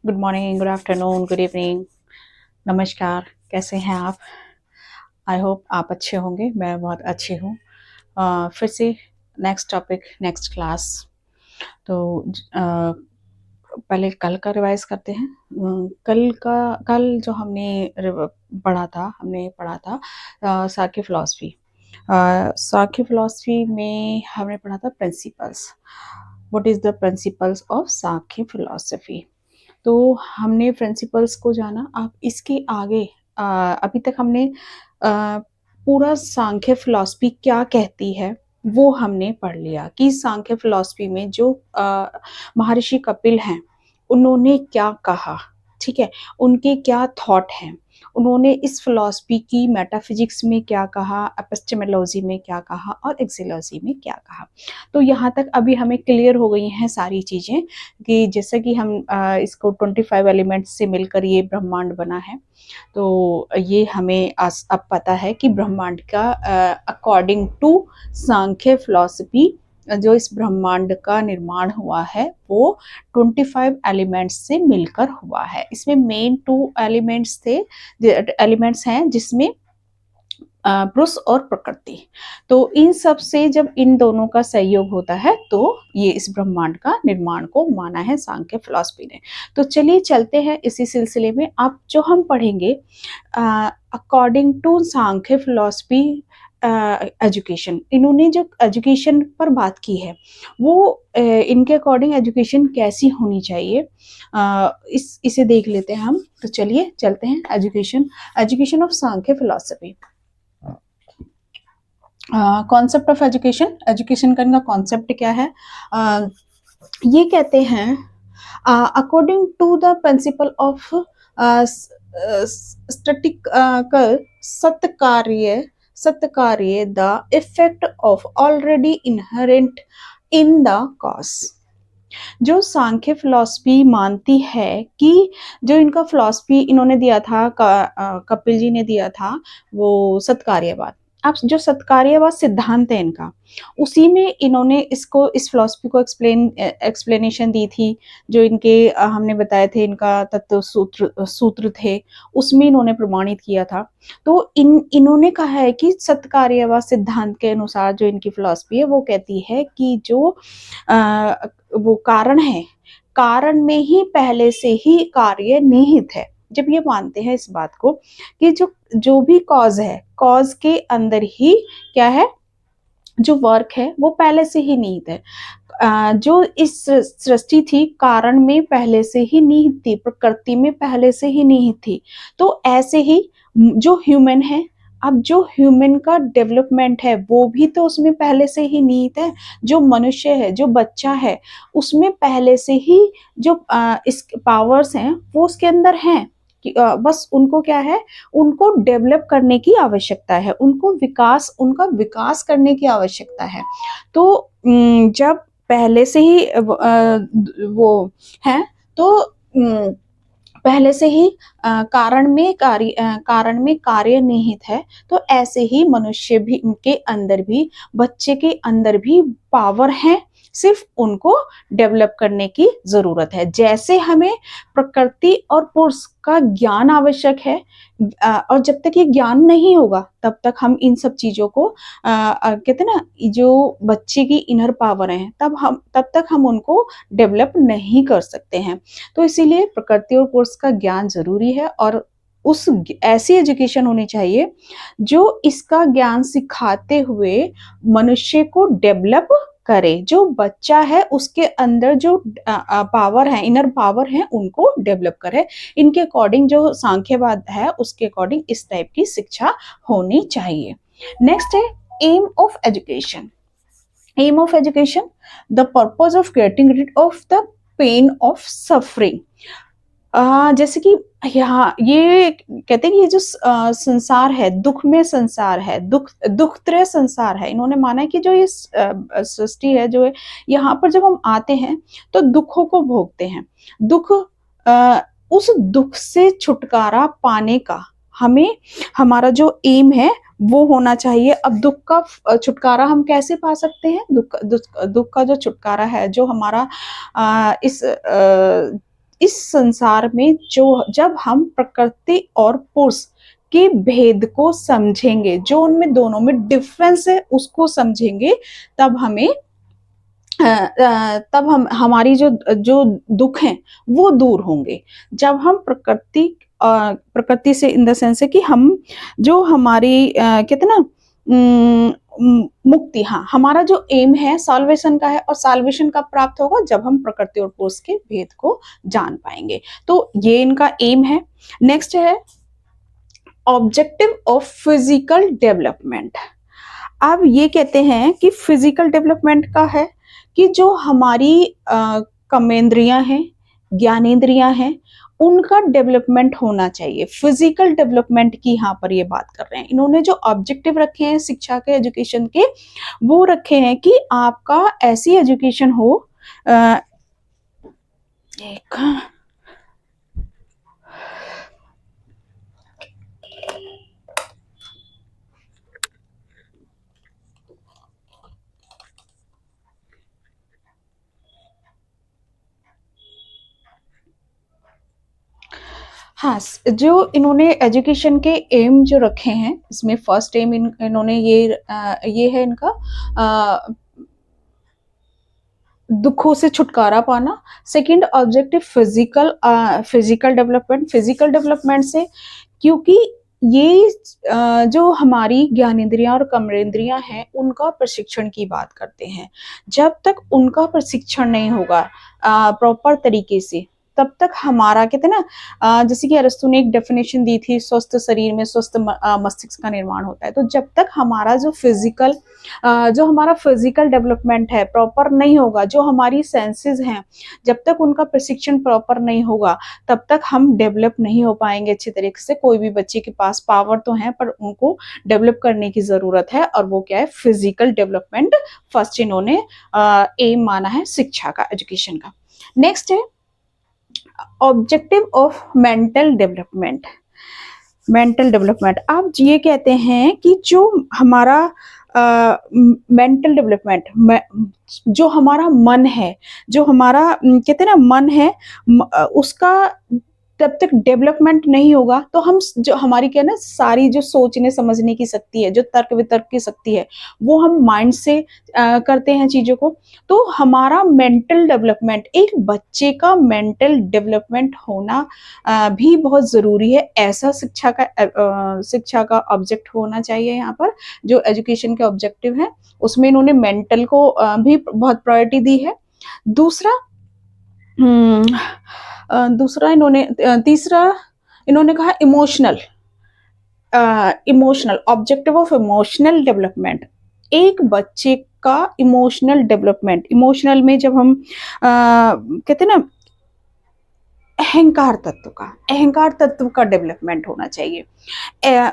Good morning, good afternoon, good evening, नमस्कार। कैसे हैं आप? आई होप आप अच्छे होंगे। मैं बहुत अच्छी हूँ। फिर से नेक्स्ट टॉपिक, नेक्स्ट क्लास। तो पहले कल का रिवाइज करते हैं। कल जो हमने पढ़ा था साकी फिलॉसफी। साकी फिलॉसफी में हमने पढ़ा था principles. What is the principles of साकी फिलॉसफी। तो हमने प्रिंसिपल्स को जाना। अब इसके आगे अभी तक हमने पूरा सांख्य फिलॉसफी क्या कहती है वो हमने पढ़ लिया कि सांख्य फिलॉसफी में जो महर्षि कपिल हैं उन्होंने क्या कहा। ठीक है, उनके क्या थॉट हैं, उन्होंने इस फिलॉसफी की मेटाफिजिक्स में क्या कहा, एपिस्टेमोलॉजी में क्या कहा और एक्सियोलॉजी में क्या कहा। तो यहाँ तक अभी हमें क्लियर हो गई हैं सारी चीज़ें कि जैसे कि हम इसको 25 एलिमेंट्स से मिलकर ये ब्रह्मांड बना है। तो ये हमें अब पता है कि ब्रह्मांड का अकॉर्डिंग टू सांख्य फिलॉसफी जो इस ब्रह्मांड का निर्माण हुआ है वो 25 एलिमेंट्स से मिलकर हुआ है। इसमें मेन 2 एलिमेंट्स हैं जिसमें पुरुष और प्रकृति। तो इन सब से जब इन दोनों का सहयोग होता है तो ये इस ब्रह्मांड का निर्माण को माना है सांख्य फिलॉसफी ने। तो चलिए चलते हैं इसी सिलसिले में। अब जो हम पढ़ेंगे according to Sankhya philosophy education, इन्होंने जो एजुकेशन पर बात की है वो इनके अकॉर्डिंग एजुकेशन कैसी होनी चाहिए इसे देख लेते हैं हम। तो चलिए चलते हैं education of Samkhya philosophy. Concept of education, education का इनका कॉन्सेप्ट क्या है? ये कहते हैं according to the principle of statical सत्कार्य the effect of already inherent in the cause. जो सांख्य फिलॉसफी मानती है कि जो इनका फिलॉसफी इन्होंने दिया था कपिल जी ने दिया था वो सत्कार्यवाद। अब जो सत्कार्यवाद सिद्धांत है इनका, उसी में इन्होंने इस फिलॉसफी को एक्सप्लेनेशन दी थी। जो इनके हमने बताए थे इनका तत्व सूत्र थे, उसमें इन्होंने प्रमाणित किया था। तो इन्होंने कहा है कि सत्कार्यवाद सिद्धांत के अनुसार जो इनकी फिलॉसफी है वो कहती है कि जो वो कारण है, कारण में ही पहले से ही कार्य निहित है। जब ये मानते हैं इस बात को कि जो भी कॉज है, कॉज के अंदर ही क्या है, जो वर्क है वो पहले से ही निहित है। जो इस सृष्टि थी कारण में पहले से ही निहित थी, प्रकृति में पहले से ही निहित थी। तो ऐसे ही जो ह्यूमन है, अब जो ह्यूमन का डेवलपमेंट है वो भी तो उसमें पहले से ही निहित है। जो मनुष्य है, जो बच्चा है, उसमें पहले से ही जो इस पावर्स हैं वो उसके अंदर हैं कि बस उनको क्या है, उनको डेवलप करने की आवश्यकता है, उनका विकास करने की आवश्यकता है। तो जब पहले से ही वो है तो पहले से ही कारण में कार्य निहित है। तो ऐसे ही मनुष्य भी के अंदर भी, बच्चे के अंदर भी पावर है, सिर्फ उनको डेवलप करने की जरूरत है। जैसे हमें प्रकृति और पुरुष का ज्ञान आवश्यक है और जब तक ये ज्ञान नहीं होगा तब तक हम इन सब चीजों को कहते ना, जो बच्चे की इनर पावर है तब तक हम उनको डेवलप नहीं कर सकते हैं। तो इसीलिए प्रकृति और कोर्स का ज्ञान जरूरी है और ऐसी एजुकेशन होनी चाहिए जो इसका ज्ञान सिखाते हुए मनुष्य को डेवलप करे। जो बच्चा है उसके अंदर जो पावर है, इनर पावर है, उनको डेवलप करे। इनके अकॉर्डिंग जो सांख्यवाद है उसके अकॉर्डिंग इस टाइप की शिक्षा होनी चाहिए। नेक्स्ट है aim of education. Aim of education, the purpose of getting rid of the pain of suffering. जैसे कि यहाँ ये कहते हैं कि ये जो संसार है, दुख में संसार है, दुखत्रय संसार है। इन्होंने माना है कि जो ये सृष्टि है, जो यहाँ पर जब हम आते हैं तो दुखों को भोगते हैं। उस दुख से छुटकारा पाने का हमें, हमारा जो एम है वो होना चाहिए। अब दुख का छुटकारा हम कैसे पा सकते हैं? दुख का जो छुटकारा है, जो हमारा इस इस संसार में जो जब हम प्रकृति और पुरुष के भेद को समझेंगे, जो उनमें दोनों में डिफरेंस है उसको समझेंगे, तब हमें तब हम हमारी जो जो दुख हैं वो दूर होंगे। जब हम प्रकृति से इन द सेंस है कि हम जो हमारी कहते हैं ना मुक्ति, हाँ, हमारा जो एम है सॉल्वेशन का है, और सॉल्वेशन कब प्राप्त होगा, जब हम प्रकृति और पुरुष के भेद को जान पाएंगे। तो ये इनका एम है। नेक्स्ट है ऑब्जेक्टिव ऑफ फिजिकल डेवलपमेंट। अब ये कहते हैं कि फिजिकल डेवलपमेंट का है कि जो हमारी कर्मेंद्रियां हैं, ज्ञानेंद्रियां हैं, उनका डेवलपमेंट होना चाहिए। फिजिकल डेवलपमेंट की यहाँ पर ये बात कर रहे हैं। इन्होंने जो ऑब्जेक्टिव रखे हैं शिक्षा के, एजुकेशन के, वो रखे हैं कि आपका ऐसी एजुकेशन हो एक हाँ, जो इन्होंने एजुकेशन के एम जो रखे हैं, इसमें फर्स्ट एम इन्होंने ये है इनका दुखों से छुटकारा पाना। Second objective physical development, physical development से, क्योंकि ये जो हमारी ज्ञानेंद्रियां और कर्मेंद्रियां हैं उनका प्रशिक्षण की बात करते हैं। जब तक उनका प्रशिक्षण नहीं होगा प्रॉपर तरीके से, तब तक हमारा कहते हैं ना, जैसे कि अरस्तु ने एक डेफिनेशन दी थी, स्वस्थ शरीर में स्वस्थ मस्तिष्क का निर्माण होता है। तो जब तक हमारा जो हमारा फिजिकल डेवलपमेंट है प्रॉपर नहीं होगा, जो हमारी सेंसेस हैं जब तक उनका प्रशिक्षण प्रॉपर नहीं होगा, तब तक हम डेवलप नहीं हो पाएंगे अच्छे तरीके से। कोई भी बच्चे के पास पावर तो है, पर उनको डेवलप करने की जरूरत है, और वो क्या है, फिजिकल डेवलपमेंट फर्स्ट इन्होंने एम माना है शिक्षा का, एजुकेशन का। नेक्स्ट है objective of mental development. Mental development, आप ये कहते हैं कि जो हमारा मेंटल डेवलपमेंट, जो हमारा मन है, जो हमारा कहते हैं ना मन है, उसका तब तक डेवलपमेंट नहीं होगा, तो हम जो हमारी क्या ना सारी जो सोचने समझने की शक्ति है, जो तर्क वितर्क की शक्ति है, वो हम माइंड से करते हैं चीजों को। तो हमारा मेंटल डेवलपमेंट, एक बच्चे का मेंटल डेवलपमेंट होना भी बहुत जरूरी है। ऐसा शिक्षा का ऑब्जेक्ट होना चाहिए। यहाँ पर जो एजुकेशन के ऑब्जेक्टिव है उसमें इन्होंने मेंटल को भी बहुत प्रायोरिटी दी है। दूसरा तीसरा इन्होंने कहा emotional objective of emotional development. एक बच्चे का इमोशनल डेवलपमेंट, इमोशनल में जब हम कहते हैं ना अहंकार तत्व का डेवलपमेंट होना चाहिए।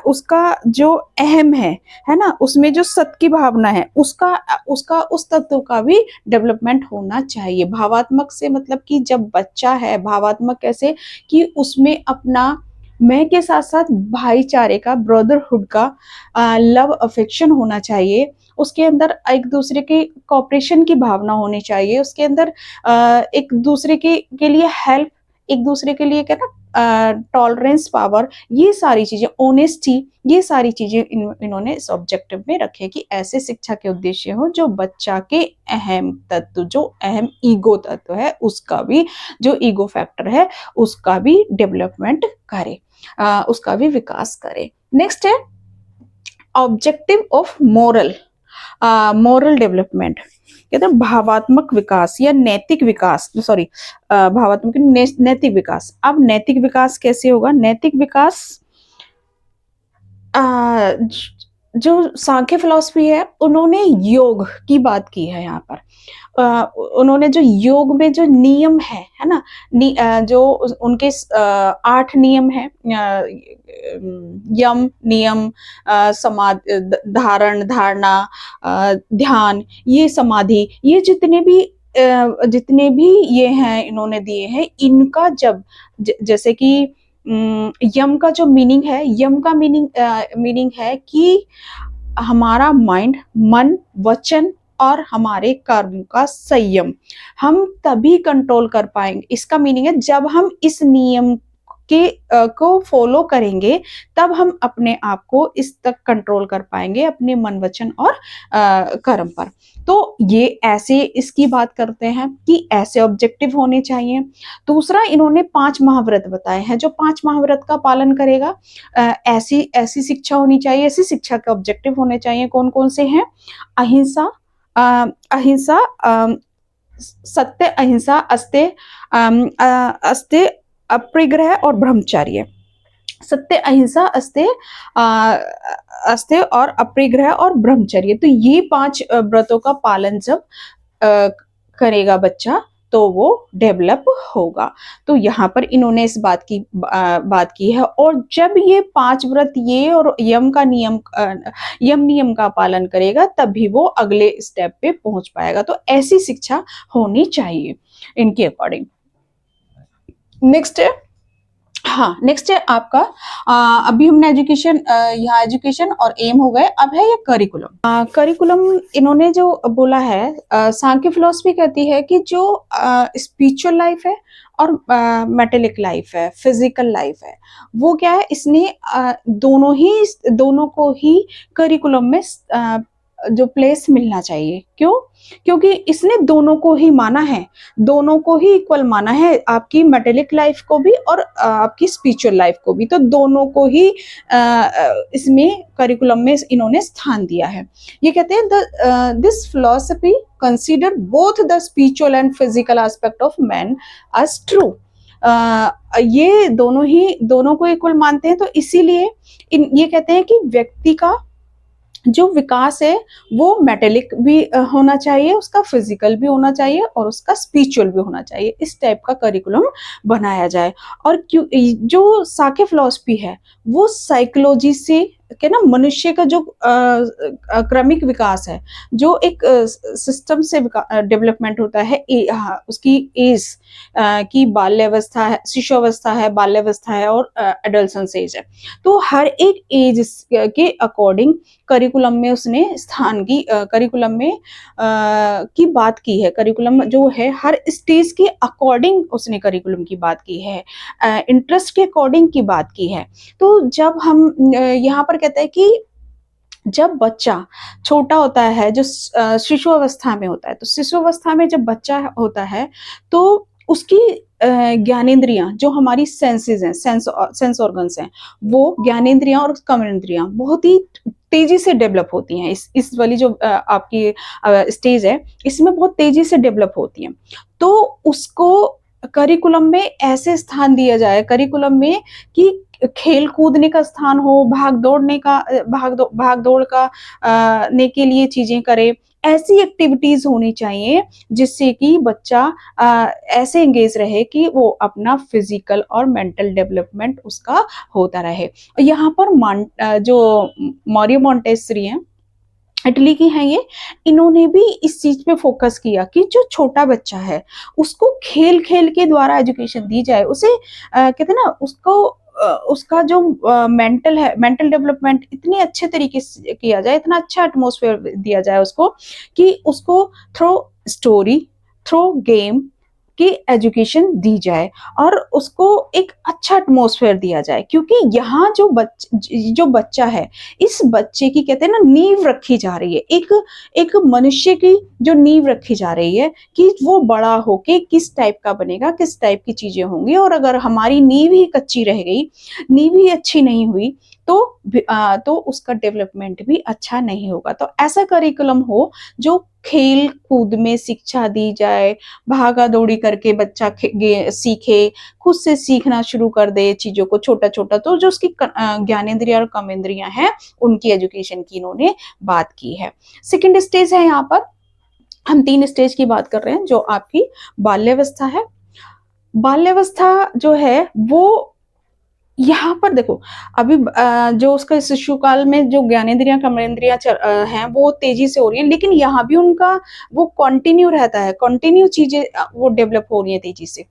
उसका जो अहम है ना, उसमें जो सत्य की भावना है, उसका उस तत्व का भी डेवलपमेंट होना चाहिए। भावात्मक से मतलब कि जब बच्चा है, भावात्मक कैसे कि उसमें अपना मैं के साथ साथ भाईचारे का, ब्रदरहुड का, लव अफेक्शन होना चाहिए। उसके अंदर एक दूसरे के कॉपरेशन की भावना होनी चाहिए। उसके अंदर एक दूसरे के लिए हेल्प, एक दूसरे के लिए क्या ना टॉलरेंस पावर, ये सारी चीजें, ऑनेस्टी, ये सारी चीजें इन्होंने इस ऑब्जेक्टिव में रखे कि ऐसे शिक्षा के उद्देश्य हो जो बच्चा के अहम तत्व, जो अहम ईगो तत्व है, उसका भी, जो ईगो फैक्टर है उसका भी डेवलपमेंट करे, उसका भी विकास करे। नेक्स्ट है ऑब्जेक्टिव ऑफ मोरल डेवलपमेंट। कहते हैं भावात्मक विकास या नैतिक विकास, सॉरी भावात्मक नैतिक विकास। अब नैतिक विकास कैसे होगा? नैतिक विकास जो सांख्य फिलॉसफी है उन्होंने योग की बात की है। यहाँ पर उन्होंने जो योग में जो नियम है ना, जो उनके 8 नियम है, यम, नियम, समाधि, धारण, धारणा, ध्यान, ये समाधि, ये जितने भी ये हैं इन्होंने दिए हैं, इनका जब जैसे कि यम का जो मीनिंग है, यम का मीनिंग है कि हमारा माइंड, मन, वचन और हमारे कर्म का संयम हम तभी कंट्रोल कर पाएंगे। इसका मीनिंग है जब हम इस नियम के को फॉलो करेंगे तब हम अपने आप को इस तक कंट्रोल कर पाएंगे अपने मन वचन और कर्म पर। तो ये ऐसे इसकी बात करते हैं कि ऐसे ऑब्जेक्टिव होने चाहिए। दूसरा इन्होंने 5 महाव्रत बताए हैं, जो 5 महाव्रत का पालन करेगा ऐसी ऐसी शिक्षा होनी चाहिए, ऐसी शिक्षा के ऑब्जेक्टिव होने चाहिए। कौन कौन से हैं? अहिंसा, अहिंसा, सत्य, अहिंसा, अस्त्य, अपरिग्रह और ब्रह्मचर्य। सत्य, अहिंसा, अस्त्य और अपरिग्रह और ब्रह्मचर्य। तो ये 5 व्रतों का पालन जब अ, करेगा बच्चा तो वो डेवलप होगा। तो यहाँ पर इन्होंने इस बात की है। और जब ये 5 व्रत ये और यम नियम का पालन करेगा तभी वो अगले स्टेप पे पहुंच पाएगा। तो ऐसी शिक्षा होनी चाहिए इनके अकॉर्डिंग। नेक्स्ट है, हाँ नेक्स्ट है आपका अभी हमने एजुकेशन, यहाँ एजुकेशन और एम हो गए। अब है ये करिकुलम। करिकुलम इन्होंने जो बोला है, सांख्य फिलोसफी कहती है कि जो स्पिरिचुअल लाइफ है और मेटेलिक लाइफ है, फिजिकल लाइफ है, वो क्या है, इसने दोनों को ही करिकुलम में जो प्लेस मिलना चाहिए। क्यों? क्योंकि इसने दोनों को ही माना है, दोनों को ही इक्वल माना है, आपकी मेटेलिक लाइफ को भी और आपकी स्पिरिचुअल लाइफ को भी। तो दोनों को ही इसमें करिकुलम में इन्होंने स्थान दिया है। ये कहते हैं this philosophy consider both the spiritual and physical aspect of man as true. ये दोनों को इक्वल मानते हैं। तो इसीलिए ये कहते हैं कि व्यक्ति का जो विकास है वो मेटेलिक भी होना चाहिए, उसका फिजिकल भी होना चाहिए और उसका स्पिरिचुअल भी होना चाहिए। इस टाइप का करिकुलम बनाया जाए। और क्यों जो साके फिलॉसफी है वो साइकोलॉजी से के ना मनुष्य का जो क्रमिक विकास है, जो एक सिस्टम से डेवलपमेंट होता है, उसकी एज की बाल्यावस्था है, शिशुअवस्था है, बाल्यावस्था है और एडल्सेंस एज है। तो हर एक एज के अकॉर्डिंग करिकुलम में उसने करिकुलम में की बात की है। करिकुलम जो है हर स्टेज के अकॉर्डिंग उसने करिकुलम की बात की है, इंटरेस्ट के अकॉर्डिंग की बात की है। तो जब हम यहाँ पर कहते हैं कि जब बच्चा छोटा होता है, जो शिशु अवस्था में होता है, तो शिशु अवस्था में जब बच्चा होता है तो उसकी ज्ञानेंद्रियां, जो हमारी सेंसेस हैं, सेंस ऑर्गन्स हैं, वो ज्ञानेंद्रियां और कर्मेंद्रियां बहुत ही तेजी से डेवलप होती हैं। इस वाली जो आपकी स्टेज है, इसमें बहुत तेजी से डेवलप होती हैं। तो उसको करिकुलम में ऐसे स्थान दिया जाए, करिकुलम में कि खेल कूदने का स्थान हो, भाग दौड़ का ने के लिए चीजें करे, ऐसी एक्टिविटीज होनी चाहिए जिससे कि बच्चा ऐसे एंगेज रहे कि वो अपना फिजिकल और मेंटल डेवलपमेंट उसका होता रहे। यहाँ पर जो मॉरियो मॉन्टेसरी हैं, इटली की हैं ये, इन्होंने भी इस चीज पे फोकस किया कि जो छोटा बच्चा है उसको खेल खेल के द्वारा एजुकेशन दी जाए। उसे कहते हैं ना, उसका जो मेंटल डेवलपमेंट इतने अच्छे तरीके से किया जाए, इतना अच्छा एटमोसफेयर दिया जाए उसको कि उसको थ्रू स्टोरी, थ्रू गेम की एजुकेशन दी जाए और उसको एक अच्छा एटमोसफेयर दिया जाए। क्योंकि यहाँ जो बच्चा है, इस बच्चे की कहते हैं ना नींव रखी जा रही है, एक मनुष्य की जो नींव रखी जा रही है कि वो बड़ा होके किस टाइप का बनेगा, किस टाइप की चीजें होंगी। और अगर हमारी नींव ही कच्ची रह गई, नींव ही अच्छी नहीं हुई, तो उसका डेवलपमेंट भी अच्छा नहीं होगा। तो ऐसा करिकुलम हो जो खेल कूद में शिक्षा दी जाए, भागा दौड़ी करके बच्चा सीखे, खुद से सीखना शुरू कर दे चीजों को छोटा छोटा। तो जो उसकी ज्ञानेंद्रिया और कर्मेंद्रियां हैं, उनकी एजुकेशन की इन्होंने बात की है। सेकेंड स्टेज है, यहाँ पर हम 3 स्टेज की बात कर रहे हैं। जो आपकी बाल्यावस्था है, बाल्यावस्था जो है वो यहाँ पर देखो, अभी जो उसका शिशु काल में जो ज्ञानेंद्रियां कर्मेंद्रियां हैं वो तेजी से हो रही है, लेकिन यहाँ भी उनका वो कंटिन्यू रहता है, कंटिन्यू चीजें वो डेवलप हो रही है तेजी से।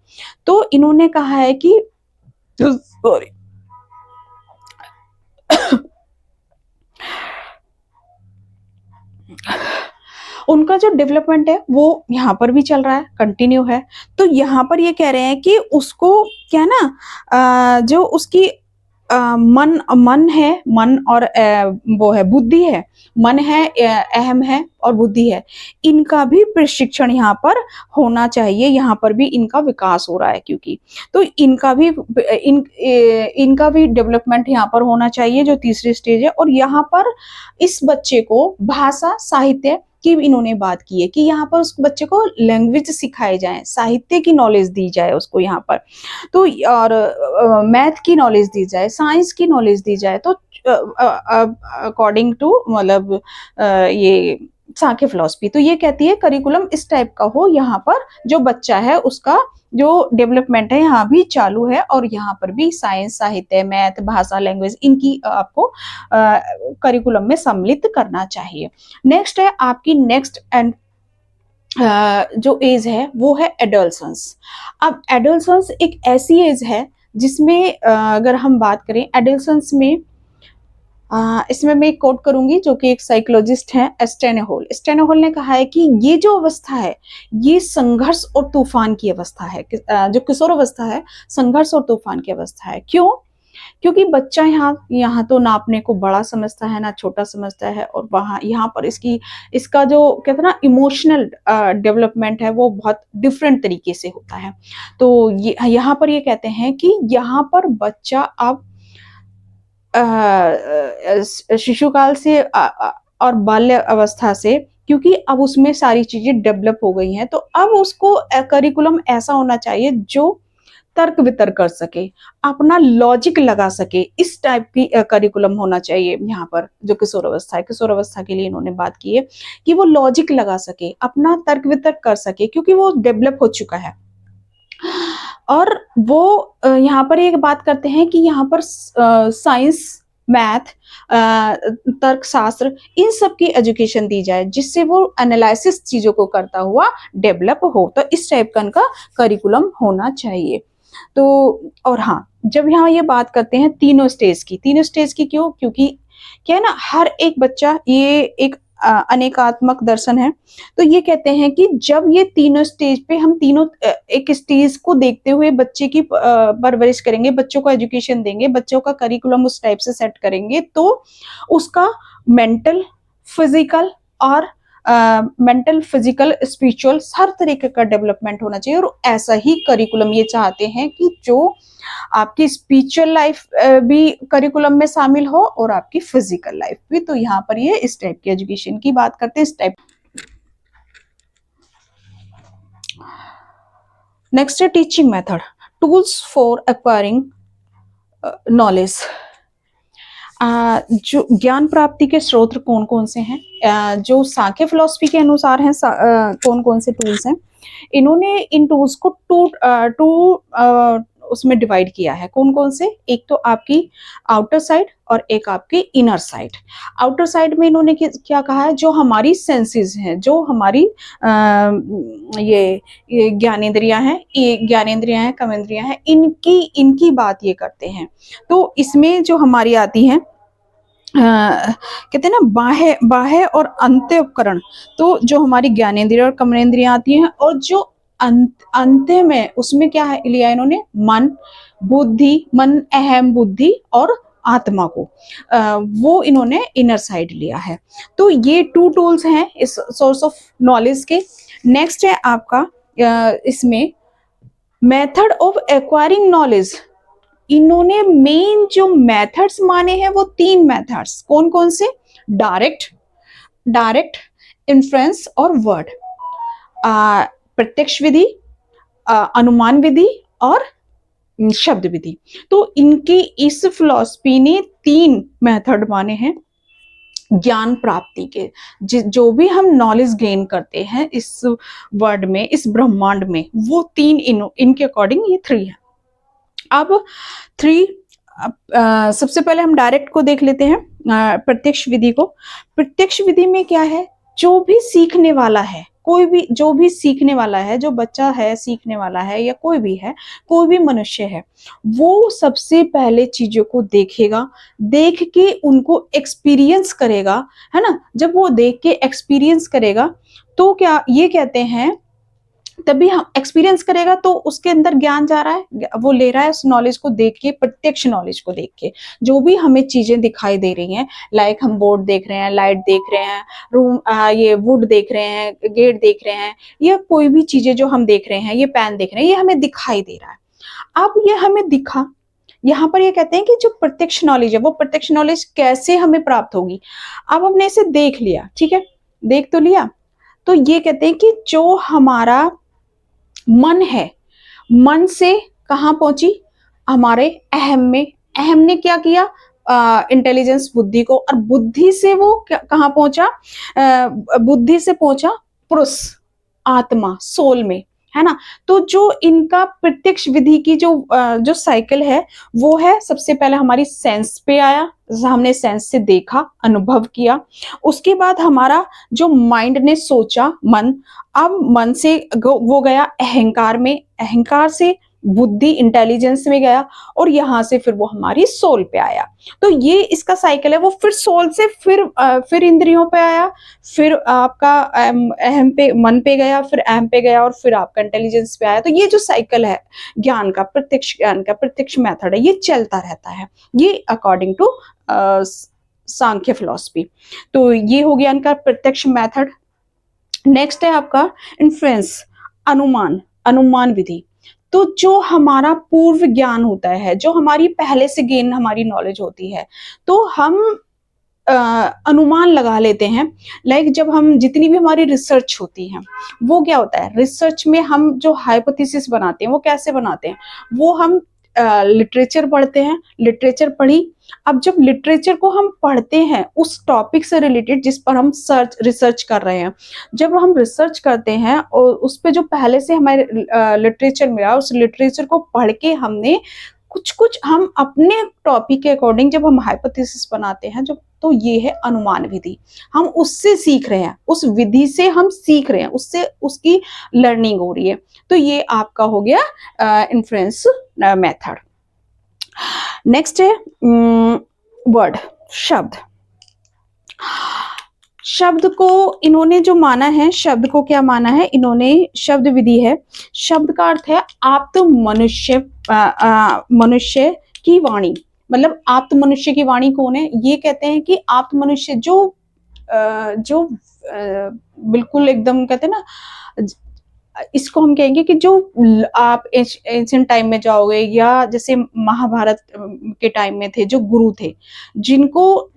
तो इन्होंने कहा है कि सॉरी उनका जो डेवलपमेंट है वो यहाँ पर भी चल रहा है, कंटिन्यू है। तो यहाँ पर ये कह रहे हैं कि उसको क्या है ना, जो उसकी मन मन है, मन और वो है बुद्धि है, मन है, अहम है और बुद्धि है, इनका भी प्रशिक्षण यहाँ पर होना चाहिए। यहाँ पर भी इनका विकास हो रहा है, क्योंकि तो इनका भी डेवलपमेंट यहाँ पर होना चाहिए, जो तीसरी स्टेज है। और यहाँ पर इस बच्चे को भाषा साहित्य की इन्होंने बात की है कि यहाँ पर उस बच्चे को लैंग्वेज सिखाए जाए, साहित्य की नॉलेज दी जाए उसको यहाँ पर, तो और मैथ की नॉलेज दी जाए, साइंस की नॉलेज दी जाए। तो अकॉर्डिंग टू मतलब ये सांख्य फिलॉसफी तो ये कहती है करिकुलम इस टाइप का हो, यहाँ पर जो बच्चा है उसका जो डेवलपमेंट है यहाँ भी चालू है, और यहाँ पर भी साइंस, साहित्य, मैथ, भाषा, लैंग्वेज इनकी आपको करिकुलम में सम्मिलित करना चाहिए। नेक्स्ट है आपकी नेक्स्ट एंड जो एज है वो है एडोलसेंस। अब एडोलसेंस एक ऐसी एज है जिसमें अगर हम बात करें एडोलसेंस में, इसमें मैं एक कोट करूंगी जो कि एक साइकोलॉजिस्ट है स्टेनहोल। स्टेनहोल ने कहा है कि ये जो अवस्था है ये संघर्ष और तूफान की अवस्था है। जो किशोर अवस्था है संघर्ष और तूफान की अवस्था है। क्यों? क्योंकि बच्चा यहाँ तो ना अपने को बड़ा समझता है ना छोटा समझता है, और वहाँ यहाँ पर इसका जो कहते हैं ना इमोशनल डेवलपमेंट है वो बहुत डिफरेंट तरीके से होता है। तो ये यहाँ पर ये कहते हैं कि यहाँ पर बच्चा अब शिशुकाल से और बाल्य अवस्था से, क्योंकि अब उसमें सारी चीजें डेवलप हो गई हैं, तो अब उसको करिकुलम ऐसा होना चाहिए जो तर्क वितर्क कर सके, अपना लॉजिक लगा सके, इस टाइप की करिकुलम होना चाहिए। यहाँ पर जो किशोर अवस्था है, किशोर अवस्था के लिए इन्होंने बात की है कि वो लॉजिक लगा सके, अपना तर्क वितर्क कर सके, क्योंकि वो डेवलप हो चुका है। और वो यहाँ पर एक बात करते हैं कि यहाँ पर साइंस, मैथ, तर्क शास्त्र इन सब की एजुकेशन दी जाए, जिससे वो एनालिसिस चीजों को करता हुआ डेवलप हो। तो इस टाइप का इनका करिकुलम होना चाहिए। तो और हाँ, जब यहाँ ये बात करते हैं तीनों स्टेज की, तीनों स्टेज की क्यों? क्योंकि क्या है ना, हर एक बच्चा, ये एक अनेकात्मक दर्शन है। तो ये कहते हैं कि जब ये तीनों स्टेज पे हम तीनों एक स्टेज को देखते हुए बच्चे की परवरिश करेंगे, बच्चों को एजुकेशन देंगे, बच्चों का करिकुलम उस टाइप से सेट करेंगे, तो उसका मेंटल, फिजिकल और मेंटल, फिजिकल, स्पिरिचुअल हर तरीके का डेवलपमेंट होना चाहिए। और ऐसा ही करिकुलम ये चाहते हैं कि जो आपकी स्पिरिचुअल लाइफ भी करिकुलम में शामिल हो और आपकी फिजिकल लाइफ भी। तो यहाँ पर ये इस टाइप की एजुकेशन की बात करते हैं, इस टाइप। नेक्स्ट है teaching method, tools for acquiring knowledge. जो ज्ञान प्राप्ति के स्रोत कौन कौन से हैं, जो सांख्य फिलॉसफी के अनुसार हैं, कौन कौन से टूल्स हैं, इन्होंने इन टूल्स को टू उसमें डिवाइड किया है। कौन कौन से? एक तो आपकी आउटर साइड और एक आपकी इनर साइड। आउटर साइड में इन्होंने क्या कहा है, जो हमारी सेंसेस हैं, जो हमारी ये ज्ञानेंद्रियां हैं, ये ज्ञानेंद्रियां हैं, कर्मेंद्रियां हैं, इनकी बात ये करते हैं। तो इसमें जो हमारी आती है कहते हैं ना बाह्य और अंत्य उपकरण, तो जो हमारी ज्ञानेंद्रिय और कर्मेंद्रियां आती हैं, और जो अंत्य में उसमें क्या है लिया इन्होंने, मन, बुद्धि, मन, अहम, बुद्धि और आत्मा को, वो इन्होंने इनर साइड लिया है। तो ये टू टूल्स हैं इस सोर्स ऑफ नॉलेज के। नेक्स्ट है आपका इसमें मेथड ऑफ एक्वायरिंग नॉलेज। इन्होंने मेन जो मेथड्स माने हैं वो 3 मेथड्स, कौन कौन से? डायरेक्ट, इन्फ्रेंस और वर्ड। प्रत्यक्ष विधि, अनुमान विधि और शब्द विधि। तो इनकी इस फिलॉसफी ने 3 मेथड माने हैं ज्ञान प्राप्ति के। जो भी हम नॉलेज गेन करते हैं इस वर्ड में, इस ब्रह्मांड में, वो 3 इनके अकॉर्डिंग ये 3 है। अब 3 सबसे पहले हम डायरेक्ट को देख लेते हैं, प्रत्यक्ष विधि को। प्रत्यक्ष विधि में क्या है, जो भी सीखने वाला है, कोई भी जो भी सीखने वाला है, जो बच्चा है सीखने वाला है या कोई भी है, कोई भी मनुष्य है, वो सबसे पहले चीजों को देखेगा, देख के उनको एक्सपीरियंस करेगा, है ना। जब वो देख के एक्सपीरियंस करेगा तो क्या ये कहते हैं, तभी हम एक्सपीरियंस करेगा तो उसके अंदर ज्ञान जा रहा है, वो ले रहा है उस नॉलेज को देख के, प्रत्यक्ष नॉलेज को देख के। जो भी हमें चीजें दिखाई दे रही हैं, लाइक हम बोर्ड देख रहे हैं, लाइट देख रहे हैं, रूम ये वुड देख रहे हैं, गेट देख रहे हैं, या कोई भी चीजें जो हम देख रहे हैं, ये पेन देख रहे हैं, ये हमें दिखाई दे रहा है। अब ये हमें दिखा, यहाँ पर ये कहते हैं कि जो प्रत्यक्ष नॉलेज है, वो प्रत्यक्ष नॉलेज कैसे हमें प्राप्त होगी। अब हमने इसे देख लिया, ठीक है, देख तो लिया, तो ये कहते हैं कि जो हमारा मन है, मन से कहाँ पहुंची, हमारे अहम में, अहम ने क्या किया, इंटेलिजेंस बुद्धि को, और बुद्धि से वो कहाँ पहुंचा, बुद्धि से पहुंचा पुरुष, आत्मा, सोल में, है ना। तो जो इनका प्रत्यक्ष विधि की जो साइकिल है, वो है सबसे पहले हमारी सेंस पे आया, हमने सेंस से देखा, अनुभव किया, उसके बाद हमारा जो माइंड ने सोचा, मन, अब मन से वो गया अहंकार में, अहंकार से बुद्धि इंटेलिजेंस में गया, और यहां से फिर वो हमारी सोल पे आया। तो ये इसका साइकिल है, वो फिर सोल से फिर इंद्रियों पे आया, फिर आपका अहम पे, मन पे गया, फिर अहम पे गया, और फिर आपका इंटेलिजेंस पे आया। तो ये जो साइकिल है ज्ञान का, प्रत्यक्ष ज्ञान का, प्रत्यक्ष मेथड है, ये चलता रहता है, ये अकॉर्डिंग टू सांख्य फिलॉसफी। तो ये हो गया इनका प्रत्यक्ष मेथड। नेक्स्ट है आपका इन्फ्लुएंस, अनुमान, अनुमान विधि। तो जो हमारा पूर्व ज्ञान होता है, जो हमारी पहले से गेन हमारी नॉलेज होती है, तो हम अनुमान लगा लेते हैं। लाइक जब हम, जितनी भी हमारी रिसर्च होती है, वो क्या होता है, रिसर्च में हम जो हाइपोथेसिस बनाते हैं, वो कैसे बनाते हैं, वो हम लिटरेचर पढ़ते हैं, लिटरेचर पढ़ी। अब जब लिटरेचर को हम पढ़ते हैं उस टॉपिक से रिलेटेड जिस पर हम रिसर्च कर रहे हैं, जब हम रिसर्च करते हैं और उस पे जो पहले से हमारे लिटरेचर मिला, उस लिटरेचर को पढ़ के हमने कुछ कुछ हम अपने टॉपिक के अकॉर्डिंग जब हम हाइपोथेसिस बनाते हैं, जब, तो ये है अनुमान विधि। हम उससे सीख रहे हैं, उस विधि से हम सीख रहे हैं, उससे उसकी लर्निंग हो रही है। तो ये आपका हो गया इन्फ्लुएंस मेथड। नेक्स्ट है वर्ड, शब्द। शब्द को इन्होंने जो माना है, शब्द को क्या माना है इन्होंने, शब्द विधि है, शब्द का अर्थ है आप्त मनुष्य, मनुष्य की वाणी। मतलब आप्त मनुष्य की वाणी कौन है, ये कहते हैं कि आप्त मनुष्य जो बिल्कुल एकदम कहते हैं ना, इसको हम कहेंगे कि जो आप एंशिएंट टाइम में जाओगे, या जैसे महाभारत के टाइम में थे जो गुरु थे, जिनको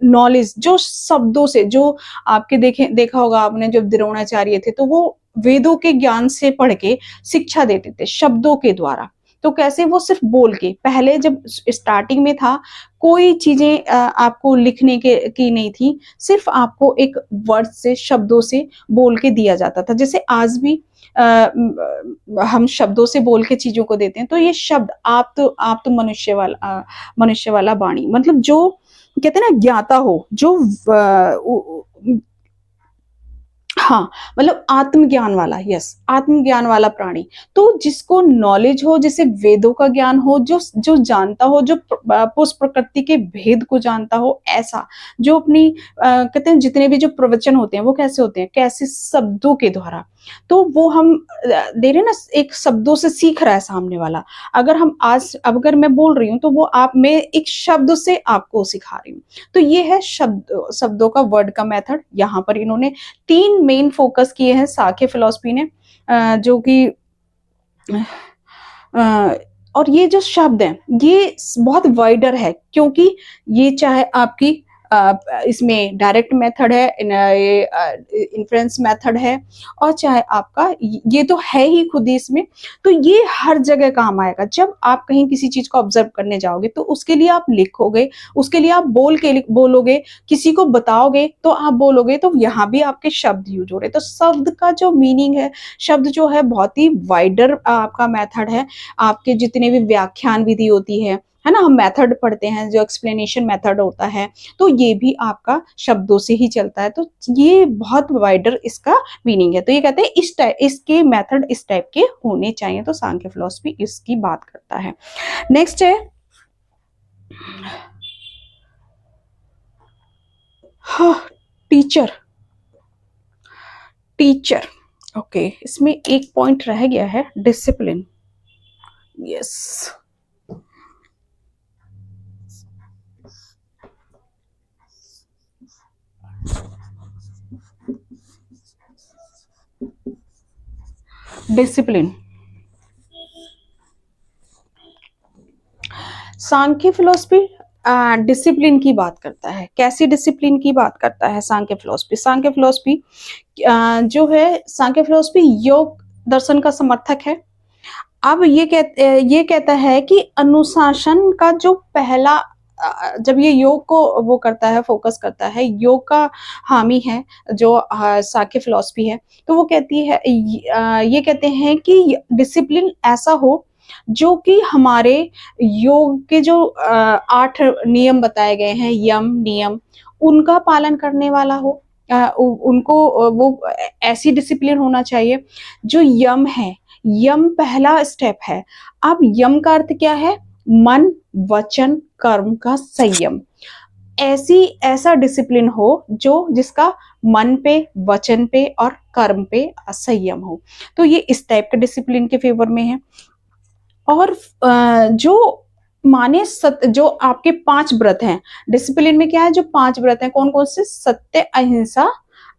नॉलेज, जो शब्दों से, जो आपके देखा होगा आपने, जब द्रोणाचार्य थे तो वो वेदों के ज्ञान से पढ़ के शिक्षा देते थे शब्दों के द्वारा। तो कैसे, वो सिर्फ बोल के, पहले जब स्टार्टिंग में था, कोई चीजें आपको लिखने के की नहीं थी, सिर्फ आपको एक वर्ड से, शब्दों से बोल के दिया जाता था। जैसे आज भी हम शब्दों से बोल के चीजों को देते हैं। तो ये शब्द आप तो मनुष्य वाला वाणी, मतलब जो कहते हैं ना ज्ञाता हो, जो हाँ, मतलब आत्मज्ञान वाला, यस, आत्मज्ञान वाला प्राणी। तो जिसको नॉलेज हो, जिसे वेदों का ज्ञान हो, जो जो जानता हो, जो पुरुष प्रकृति के भेद को जानता हो, ऐसा जो अपनी कहते हैं जितने भी जो प्रवचन होते हैं वो कैसे होते हैं, कैसे शब्दों के द्वारा। तो वो हम दे रहे ना, एक शब्दों से सीख रहा है सामने वाला। अगर हम आज, अगर मैं बोल रही हूँ तो वो मैं एक शब्द से आपको सिखा रही हूँ। तो ये है शब्दों का, वर्ड का मेथड। यहाँ पर इन्होंने 3 मेन फोकस किए हैं सांख्य फिलॉसफी ने, जो कि और ये जो शब्द है ये बहुत वाइडर है, क्योंकि ये चाहे आपकी इसमें डायरेक्ट मेथड है, इन्फ्लुएंस मेथड है, और चाहे आपका ये तो है ही खुद ही इसमें। तो ये हर जगह काम आएगा। जब आप कहीं किसी चीज को ऑब्जर्व करने जाओगे तो उसके लिए आप लिखोगे, उसके लिए आप बोलोगे, किसी को बताओगे तो आप बोलोगे, तो यहाँ भी आपके शब्द यूज हो रहे। तो शब्द का जो मीनिंग है, शब्द जो है बहुत ही वाइडर आपका मेथड है। आपके जितने भी व्याख्यान विधि होती है, है ना, हम मेथड पढ़ते हैं जो एक्सप्लेनेशन मेथड होता है, तो ये भी आपका शब्दों से ही चलता है। तो ये बहुत वाइडर इसका मीनिंग है। तो ये कहते हैं इस टाइप इसके मेथड इस टाइप के होने चाहिए। तो सांख्य फिलॉसफी इसकी बात करता है। नेक्स्ट है टीचर। टीचर ओके, इसमें एक पॉइंट रह गया है, discipline. Yes, discipline. Samkhya philosophy discipline की बात करता है। कैसी डिसिप्लिन की बात करता है सांख्य फिलोसफी? सांख्य फिलोसफी जो है, सांख्य फिलोसफी योग दर्शन का समर्थक है। अब ये कहता है कि अनुशासन का जो पहला जब ये योग को वो करता है, फोकस करता है, योग का हामी है जो सांख्य फिलोसफी है, तो वो कहती है ये कहते हैं कि डिसिप्लिन ऐसा हो जो कि हमारे योग के जो 8 नियम बताए गए हैं, यम नियम, उनका पालन करने वाला हो। उनको वो ऐसी डिसिप्लिन होना चाहिए जो यम है। यम पहला स्टेप है। अब यम का अर्थ क्या है? मन, वचन, कर्म का संयम। ऐसा डिसिप्लिन हो जो जिसका मन पे, वचन पे और कर्म पे संयम हो। तो ये इस टाइप के डिसिप्लिन के फेवर में है। और जो माने जो आपके 5 व्रत हैं डिसिप्लिन में, क्या है? जो 5 व्रत हैं, कौन कौन से? सत्य, अहिंसा,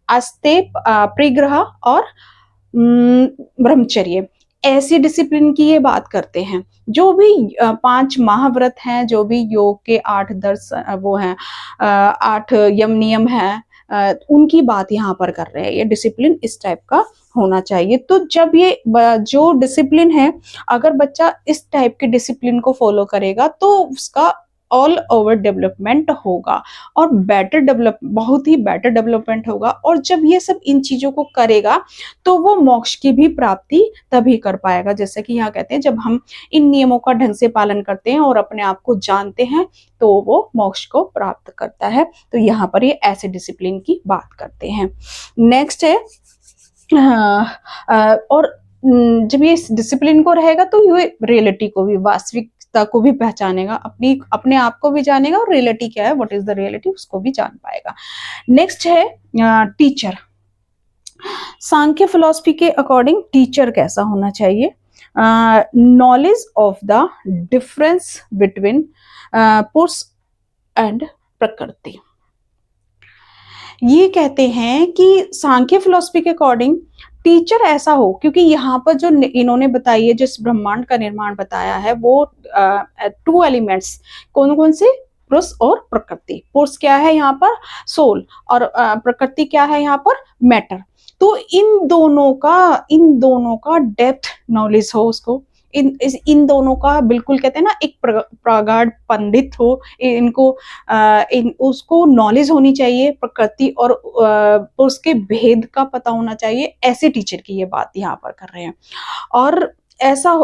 अस्तेय, परिग्रह और ब्रह्मचर्य। ऐसी डिसिप्लिन की ये बात करते हैं। जो भी 5 महाव्रत हैं, जो भी योग के 8 वो हैं, 8 यम नियम हैं, उनकी बात यहाँ पर कर रहे हैं। ये डिसिप्लिन इस टाइप का होना चाहिए। तो जब ये जो डिसिप्लिन है, अगर बच्चा इस टाइप के डिसिप्लिन को फॉलो करेगा तो उसका ऑल ओवर डेवलपमेंट होगा और बहुत ही बेटर डेवलपमेंट होगा। और जब ये सब इन चीजों को करेगा तो वो मोक्ष की भी प्राप्ति तभी कर पाएगा। जैसे कि यहाँ कहते हैं, जब हम इन नियमों का ढंग से पालन करते हैं और अपने आप को जानते हैं तो वो मोक्ष को प्राप्त करता है। तो यहाँ पर ये ऐसे डिसिप्लिन की बात करते हैं। नेक्स्ट है और जब ये इस डिसिप्लिन को रहेगा तो ये रियलिटी को भी, वास्तविकता को भी पहचानेगा, अपने आप को भी जानेगा और रियलिटी क्या है, व्हाट इज द रियलिटी, उसको भी जान पाएगा। नेक्स्ट है टीचर। सांख्य फिलॉसफी के अकॉर्डिंग टीचर कैसा होना चाहिए? Knowledge of the difference between पुरुष एंड प्रकृति। ये कहते हैं कि सांख्य फिलॉसफी के अकॉर्डिंग टीचर ऐसा हो, क्योंकि यहाँ पर जो इन्होंने बताई है, जिस ब्रह्मांड का निर्माण बताया है, वो 2 एलिमेंट्स कौन कौन से? पुरुष और प्रकृति। पुरुष क्या है यहाँ पर? सोल। और प्रकृति क्या है यहाँ पर? मैटर। तो इन दोनों का डेप्थ नॉलेज हो उसको, इन दोनों का बिल्कुल कहते हैं ना, एक प्रगाढ़ पंडित हो, इनको उसको नॉलेज होनी चाहिए, प्रकृति और उसके भेद का पता होना चाहिए। ऐसे टीचर की ये बात यहाँ पर कर रहे हैं। और ऐसा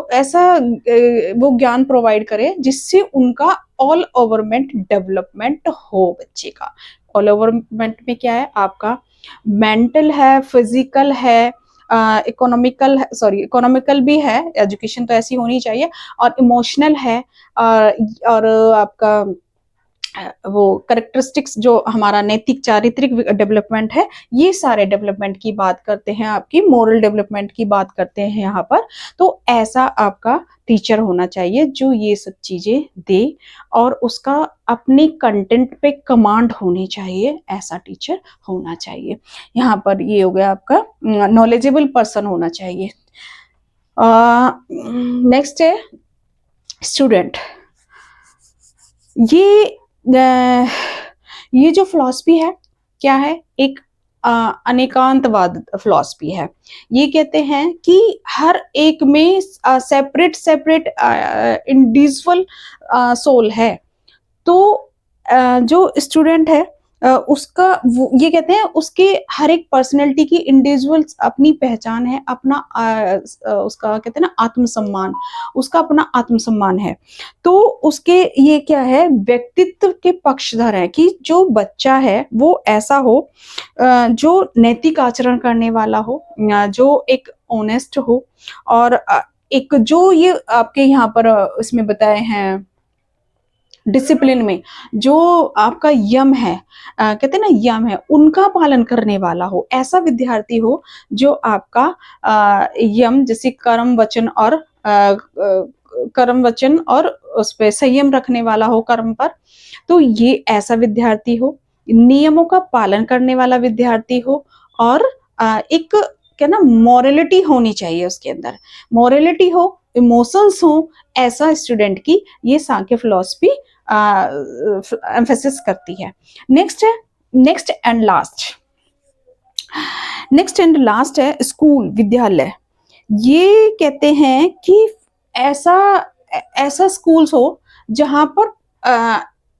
वो ज्ञान प्रोवाइड करे जिससे उनका ऑल ओवरमेंट डेवलपमेंट हो बच्चे का। ऑल ओवरमेंट में क्या है आपका? मेंटल है, फिजिकल है, इकोनॉमिकल भी है, एजुकेशन तो ऐसी होनी चाहिए, और इमोशनल है, और आपका वो करेक्टरिस्टिक्स जो हमारा नैतिक चारित्रिक डेवलपमेंट है, ये सारे डेवलपमेंट की बात करते हैं, आपकी मोरल डेवलपमेंट की बात करते हैं यहाँ पर। तो ऐसा आपका टीचर होना चाहिए जो ये सब चीजें दे और उसका अपने कंटेंट पे कमांड होनी चाहिए। ऐसा टीचर होना चाहिए। यहाँ पर ये हो गया आपका नॉलेजेबल पर्सन होना चाहिए। नेक्स्ट है स्टूडेंट। ये जो फिलॉसफी है, क्या है? एक अनेकांतवाद फिलॉसफी है। ये कहते हैं कि हर एक में सेपरेट इंडिविजुअल सोल है। तो जो स्टूडेंट है उसका वो ये कहते हैं उसके हर एक पर्सनैलिटी की इंडिविजुअल अपनी पहचान है, अपना उसका कहते हैं ना आत्मसम्मान, उसका अपना आत्मसम्मान है। तो उसके ये क्या है व्यक्तित्व के पक्षधर है कि जो बच्चा है वो ऐसा हो जो नैतिक आचरण करने वाला हो, जो एक ऑनेस्ट हो और एक जो ये आपके यहाँ पर इसमें बताए हैं डिसिप्लिन में जो आपका यम है, कहते हैं ना यम है, उनका पालन करने वाला हो, ऐसा विद्यार्थी हो जो आपका यम जैसे कर्म वचन और कर्म वचन और उस पे संयम रखने वाला हो कर्म पर। तो ये ऐसा विद्यार्थी हो, नियमों का पालन करने वाला विद्यार्थी हो और एक क्या ना मोरलिटी होनी चाहिए उसके अंदर, मोरलिटी हो, इमोशंस हो, ऐसा स्टूडेंट की ये सांख्य फिलॉसफी एम्फेसिस करती है। नेक्स्ट है, next and last, next and last है स्कूल विद्यालय। ये कहते हैं कि ऐसा ऐसा स्कूल्स हो जहां पर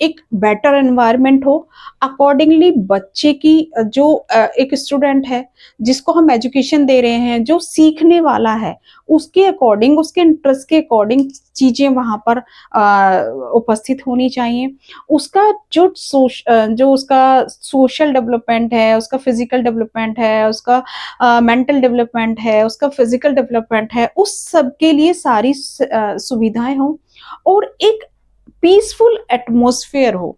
एक बेटर एनवायरनमेंट हो, अकॉर्डिंगली बच्चे की जो एक स्टूडेंट है जिसको हम एजुकेशन दे रहे हैं, जो सीखने वाला है, उसके अकॉर्डिंग, उसके इंटरेस्ट के अकॉर्डिंग चीजें वहां पर उपस्थित होनी चाहिए। उसका जो उसका सोशल डेवलपमेंट है, उसका फिजिकल डेवलपमेंट है, उसका मेंटल डेवलपमेंट है, उसका फिजिकल डेवलपमेंट है, उस सब के लिए सारी सुविधाएं हों और एक पीसफुल एटमॉस्फेयर हो।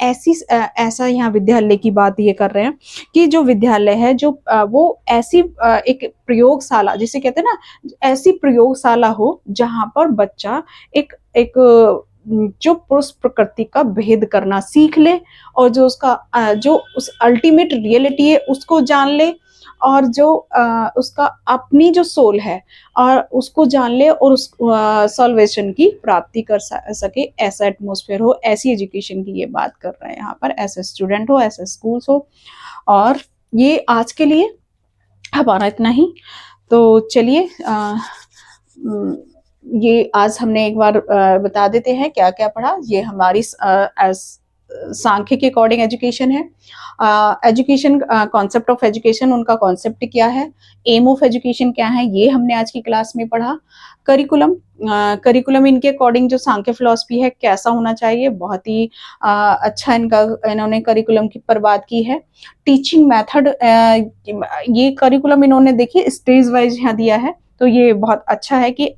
ऐसा यहाँ विद्यालय की बात ये कर रहे हैं कि जो विद्यालय है जो वो ऐसी एक प्रयोगशाला जिसे कहते हैं ना, ऐसी प्रयोगशाला हो जहां पर बच्चा एक एक जो पुरुष प्रकृति का भेद करना सीख ले और जो उसका जो उस अल्टीमेट रियलिटी है उसको जान ले और जो उसका अपनी जो सोल है और उसको जान ले और उस सॉल्वेशन की प्राप्ति कर सके, ऐसा एटमॉस्फेयर हो, ऐसी एजुकेशन की ये बात कर रहे हैं यहाँ पर, ऐसे स्टूडेंट हो, ऐसे स्कूल्स हो। और ये आज के लिए हमारा इतना ही। तो चलिए ये आज हमने एक बार बता देते हैं क्या क्या पढ़ा। ये हमारी सांख्य के अकॉर्डिंग एजुकेशन है। एजुकेशन कॉन्सेप्ट ऑफ एजुकेशन, उनका कॉन्सेप्ट क्या है, एम ऑफ एजुकेशन क्या है, ये हमने आज की क्लास में पढ़ा। करिकुलम, करिकुलम इनके अकॉर्डिंग जो सांख्य फिलॉसफी है कैसा होना चाहिए, बहुत ही अच्छा इनका इन्होंने करिकुलम की पर बात की है। टीचिंग मेथड, ये करिकुलम इन्होंने देखिए स्टेज वाइज यहाँ दिया है, तो ये बहुत अच्छा है कि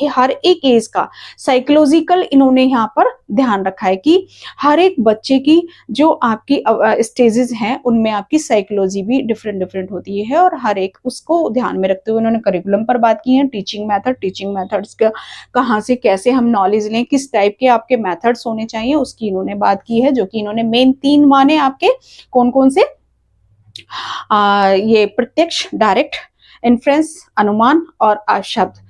हर एक एज का साइकोलॉजिकल इन्होंने यहाँ पर ध्यान रखा है कि हर एक बच्चे की जो आपकी स्टेजेस हैं उनमें आपकी साइकोलॉजी भी डिफरेंट डिफरेंट होती है और हर एक उसको ध्यान में रखते हुए उन्होंने करिकुलम पर बात की है। टीचिंग मेथड, टीचिंग मेथड्स का कहाँ से कैसे हम नॉलेज लें, किस टाइप के आपके मेथड्स होने चाहिए उसकी इन्होंने बात की है, जो कि इन्होंने मेन 3 माने आपके कौन कौन से, ये प्रत्यक्ष डायरेक्ट, इन्फ्रेंस अनुमान और शब्द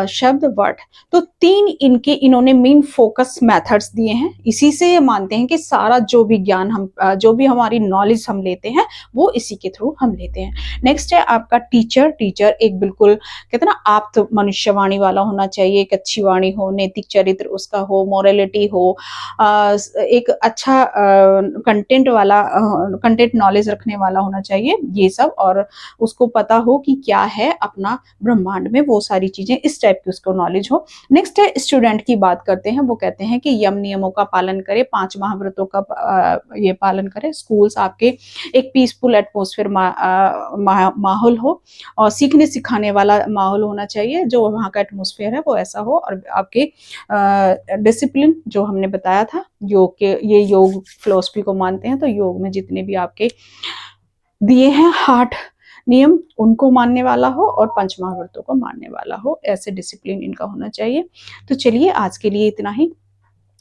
शब्द वर्ड। तो 3 इनके इन्होंने मेन फोकस मेथड्स दिए हैं। इसी से ये मानते हैं कि सारा जो भी ज्ञान हम जो भी हमारी नॉलेज हम लेते हैं वो इसी के थ्रू हम लेते हैं। नेक्स्ट है आपका टीचर। टीचर एक बिल्कुल कहते हैं ना आप्त मनुष्यवाणी वाला होना चाहिए, एक अच्छी वाणी हो, नैतिक चरित्र उसका हो, मोरलिटी हो, एक अच्छा कंटेंट वाला कंटेंट नॉलेज रखने वाला होना चाहिए, ये सब। और उसको पता हो कि क्या है अपना ब्रह्मांड में, वो सारी चीजें इस टाइप की उसको नॉलेज हो। नेक्स्ट है स्टूडेंट की बात करते हैं। वो कहते हैं कि यम नियमों का पालन करे, 5 महाव्रतों का ये पालन करे, स्कूल्स आपके एक पीसफुल एटमोसफेयर माहौल हो और सीखने सिखाने वाला माहौल होना चाहिए, जो वहाँ का एटमोसफेयर है वो ऐसा हो। और आपके डिसिप्लिन जो हमने बताया था योग के, ये योग फिलॉसफी को मानते हैं, तो योग में जितने भी आपके दिए हैं 8 नियम उनको मानने वाला हो और 5 महाव्रतों को मानने वाला हो, ऐसे डिसिप्लिन इनका होना चाहिए। तो चलिए आज के लिए इतना ही।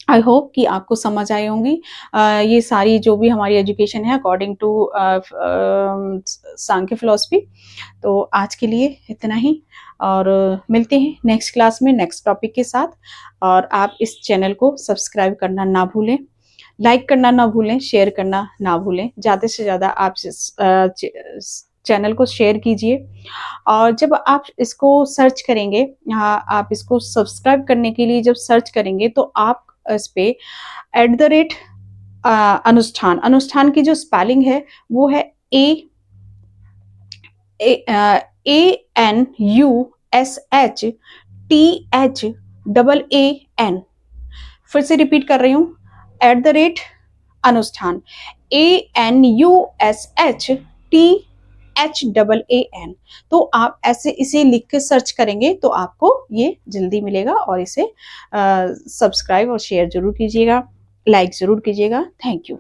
आई होप कि आपको समझ आई होंगी ये सारी जो भी हमारी एजुकेशन है अकॉर्डिंग टू सांख्य फिलॉसफी। तो आज के लिए इतना ही और मिलते हैं नेक्स्ट क्लास में नेक्स्ट टॉपिक के साथ। और आप इस चैनल को सब्सक्राइब करना ना भूलें, लाइक करना ना भूलें, शेयर करना ना भूलें। ज़्यादा से ज़्यादा आप चैनल को शेयर कीजिए और जब आप इसको सर्च करेंगे, आप इसको सब्सक्राइब करने के लिए जब सर्च करेंगे तो आप इस पे @ अनुष्ठान, अनुष्ठान की जो स्पेलिंग है वो है ANUSHTHAAN। फिर से रिपीट कर रही हूँ, @अनुष्ठान, ANUSHTHAAN। तो आप ऐसे इसे लिख के सर्च करेंगे तो आपको ये जल्दी मिलेगा, और इसे सब्सक्राइब और शेयर जरूर कीजिएगा, लाइक जरूर कीजिएगा। Thank you.